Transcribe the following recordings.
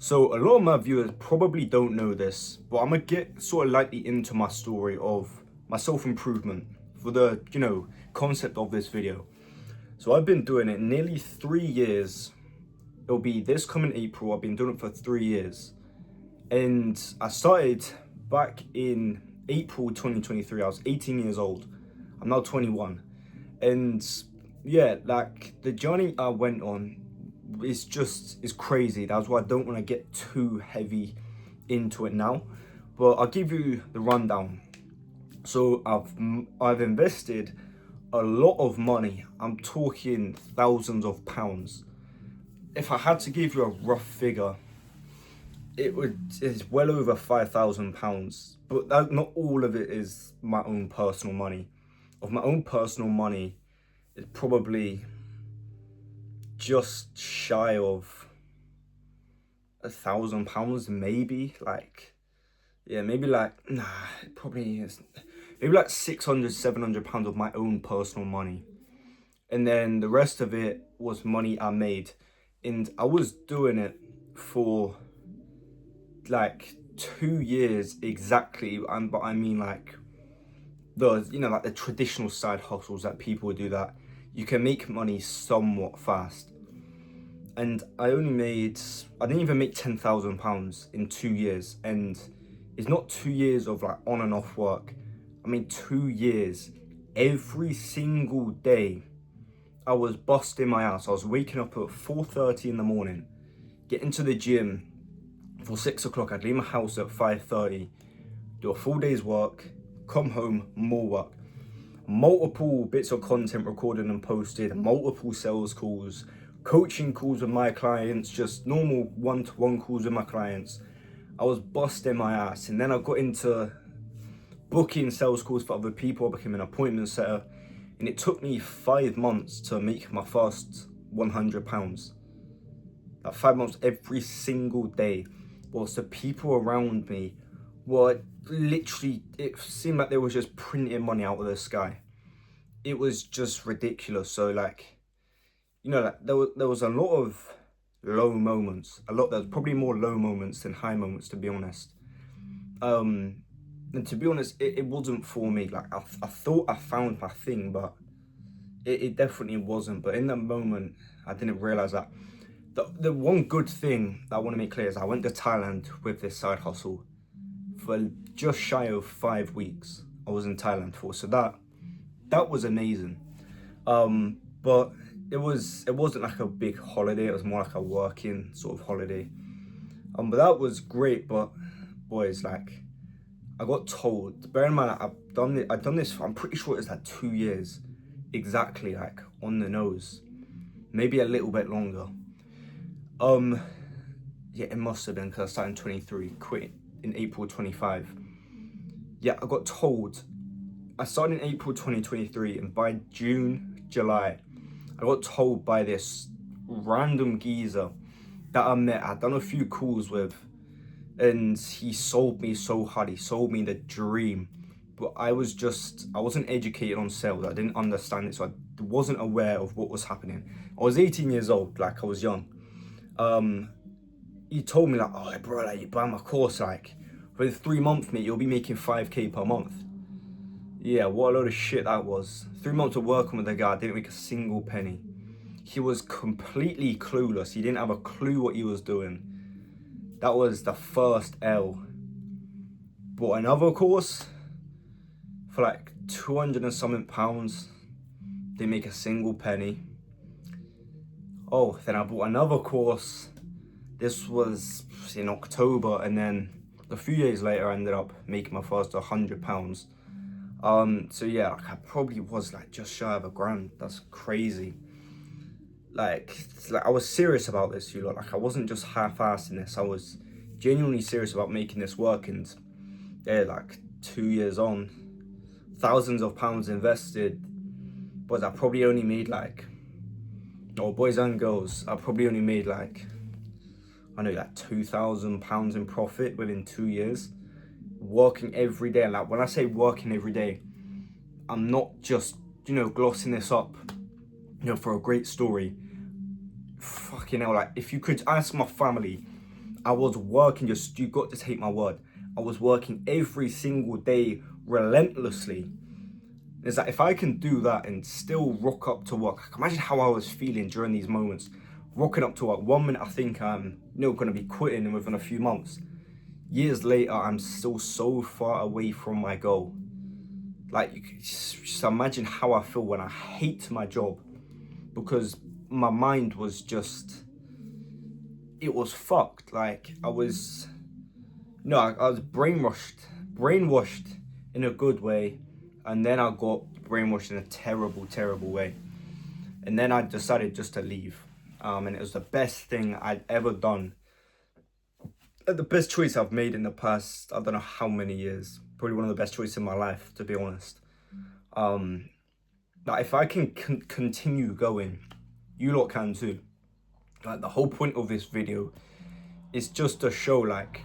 So a lot of my viewers probably don't know this, but I'm gonna get sort of lightly into my story of my self-improvement for the, concept of this video. So I've been doing it nearly 3 years. It'll be this coming April. I've been doing it for 3 years. And I started back in April 2023. I was 18 years old. I'm now 21. And yeah, like the journey I went on is crazy. That's why I don't want to get too heavy into it now. But I'll give you the rundown. So I've invested a lot of money. I'm talking thousands of pounds. If I had to give you a rough figure, it's well over £5,000. But not all of it is my own personal money. Of my own personal money, it's probably just shy of £1,000, maybe. Maybe it probably is. Maybe like 600, £700 of my own personal money. And then the rest of it was money I made. And I was doing it for like 2 years exactly. But I mean like the traditional side hustles that people would do, that you can make money somewhat fast. And I didn't even make £10,000 in 2 years. And it's not 2 years of like on and off work. I mean, 2 years, every single day, I was busting my ass. I was waking up at 4:30 in the morning, getting to the gym for 6 o'clock. I'd leave my house at 5:30, do a full day's work, come home, more work. Multiple bits of content recorded and posted, multiple sales calls, coaching calls with my clients, just normal one-to-one calls with my clients. I was busting my ass. And then I got into booking sales calls for other people. I became an appointment setter. And it took me 5 months to make my first £100. Like 5 months every single day. Whilst the people around me were literally, it seemed like they were just printing money out of the sky. It was just ridiculous. So there was a lot of low moments. There's probably more low moments than high moments, to be honest. And to be honest, it wasn't for me. Like I thought I found my thing, but it definitely wasn't. But in that moment, I didn't realize that. The one good thing that I want to make clear is I went to Thailand with this side hustle for just shy of 5 weeks. I was in Thailand for, so that was amazing. But it wasn't like a big holiday. It was more like a working sort of holiday. But that was great. But boys, like, I got told, bear in mind, I've done this, I'm pretty sure it's like 2 years exactly, like on the nose, maybe a little bit longer. Yeah, it must have been, because I started in 23, quit in April 25. Yeah, I got told, I started in April 2023, and by June, July, I got told by this random geezer that I met, I'd done a few calls with, and he sold me so hard. He sold me the dream. But I wasn't educated on sales. I didn't understand it, so I wasn't aware of what was happening. I was 18 years old, like I was young. He told me like, oh bro, like you buy my course, like within 3 months, mate, you'll be making 5K per month. Yeah, what a load of shit that was. 3 months of working with the guy, I didn't make a single penny. He was completely clueless. He didn't have a clue what he was doing. That was the first L. Bought another course for like 200 and something pounds. Didn't make a single penny. Oh, then I bought another course. This was in October, and then a few days later I ended up making my first £100. So yeah, like I probably was like just shy of £1,000. That's crazy. Like I was serious about this, you lot. Like I wasn't just half-assing this. I was genuinely serious about making this work. And yeah, like 2 years on, thousands of pounds invested, but I probably only made like, or boys and girls, I probably only made like, I know, like £2,000 in profit within 2 years, working every day. And like when I say working every day, I'm not just, glossing this up, for a great story. Fucking hell, like if you could ask my family, I was working, just, you got to take my word, I was working every single day relentlessly. It's like, if I can do that and still rock up to work, imagine how I was feeling during these moments. Rocking up to work, 1 minute I think I'm gonna be quitting within a few months. Years later, I'm still so far away from my goal. Like, you can just imagine how I feel when I hate my job, because my mind was just, it was fucked. Like, I was, I was brainwashed in a good way, and then I got brainwashed in a terrible, terrible way. And then I decided just to leave. And it was the best thing I'd ever done. The best choice I've made in the past, I don't know how many years. Probably one of the best choices in my life, to be honest. Like, if I can continue going, you lot can too. Like, the whole point of this video is just to show, like,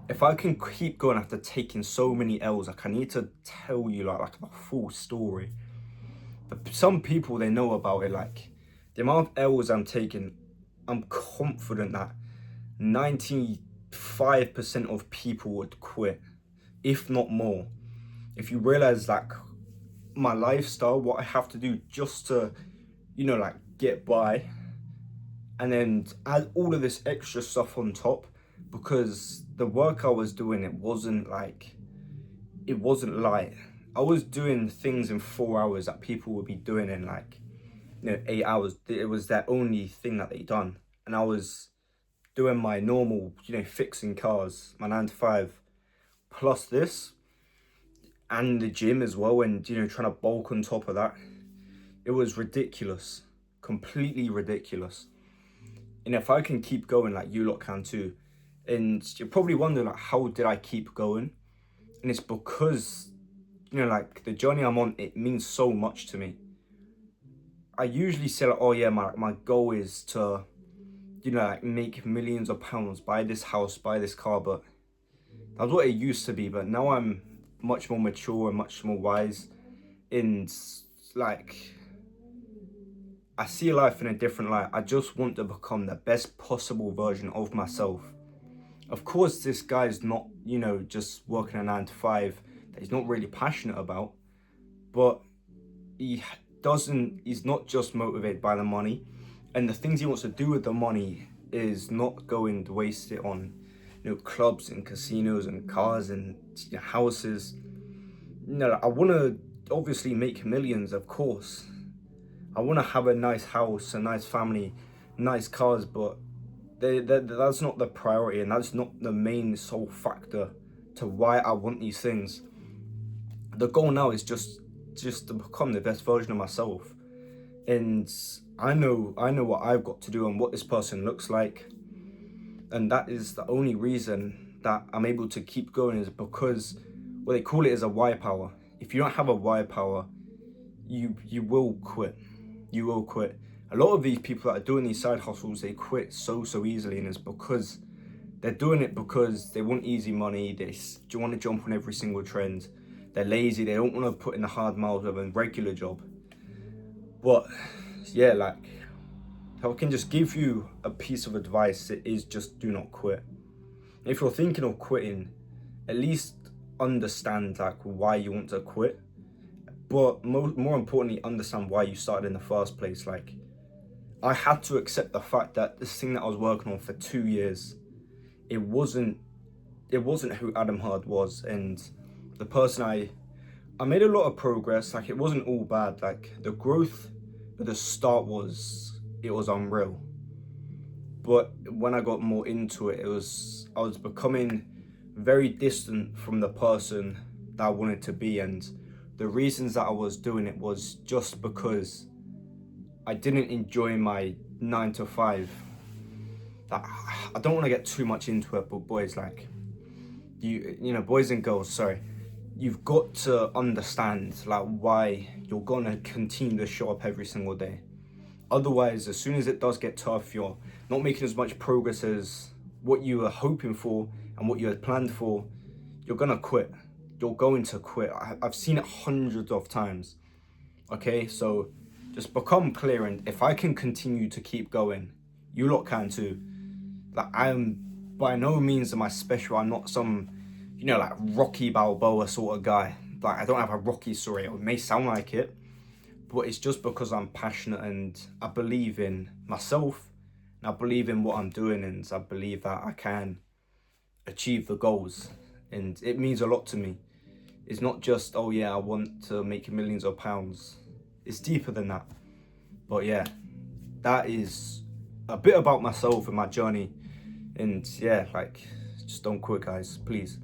if I can keep going after taking so many L's, like, I need to tell you like the full story. But some people, they know about it. Like, the amount of L's I'm taking, I'm confident that 95% of people would quit, if not more. If you realize, like, my lifestyle, what I have to do just to, like, get by, and then add all of this extra stuff on top, because the work I was doing, it wasn't light. I was doing things in 4 hours that people would be doing in, like, 8 hours. It was their only thing that they done. And I was doing my normal, fixing cars, my 9 to 5, plus this, and the gym as well, and, trying to bulk on top of that. It was ridiculous, completely ridiculous. And if I can keep going, like, you lot can too. And you're probably wondering, like, how did I keep going? And it's because, like, the journey I'm on, it means so much to me. I usually say, like, oh yeah, my goal is to, like, make millions of pounds, buy this house, buy this car, but that's what it used to be. But now I'm much more mature and much more wise, and, like, I see life in a different light. I just want to become the best possible version of myself. Of course, this guy's not, just working a 9 to 5 that he's not really passionate about, but he's not just motivated by the money, and the things he wants to do with the money is not going to waste it on, clubs and casinos and cars and houses. I want to obviously make millions, of course. I want to have a nice house, a nice family, nice cars, but that's not the priority, and that's not the main sole factor to why I want these things. The goal now is just to become the best version of myself, and I know what I've got to do and what this person looks like, and that is the only reason that I'm able to keep going, is because what they call it is a why power. If you don't have a why power, you will quit. You will quit. A lot of these people that are doing these side hustles, they quit so easily, and it's because they're doing it because they want easy money. They want to jump on every single trend. They're lazy. They don't want to put in the hard miles of a regular job. But yeah, like, if I can just give you a piece of advice, it is just do not quit. If you're thinking of quitting, at least understand, like, why you want to quit. But more importantly, understand why you started in the first place. Like, I had to accept the fact that this thing that I was working on for 2 years, it wasn't who Adam Hard was, and the person I made a lot of progress. Like, it wasn't all bad. Like, the growth at the start was unreal. But when I got more into it, I was becoming very distant from the person that I wanted to be, and the reasons that I was doing it was just because I didn't enjoy my 9 to 5. I don't want to get too much into it, but boys, like, boys and girls, sorry, you've got to understand, like, why you're gonna continue to show up every single day. Otherwise, as soon as it does get tough, you're not making as much progress as what you were hoping for and what you had planned for, you're gonna quit. You're going to quit. I've seen it hundreds of times. Okay, so just become clear, and if I can continue to keep going, you lot can too. Like, I'm by no means am I special. I'm not some, you know, like Rocky Balboa sort of guy. Like, I don't have a Rocky story. It may sound like it, but it's just because I'm passionate and I believe in myself, and I believe in what I'm doing, and I believe that I can achieve the goals, and it means a lot to me. It's not just, oh yeah, I want to make millions of pounds. It's deeper than that. But yeah, that is a bit about myself and my journey. And yeah, like, just don't quit, guys, please.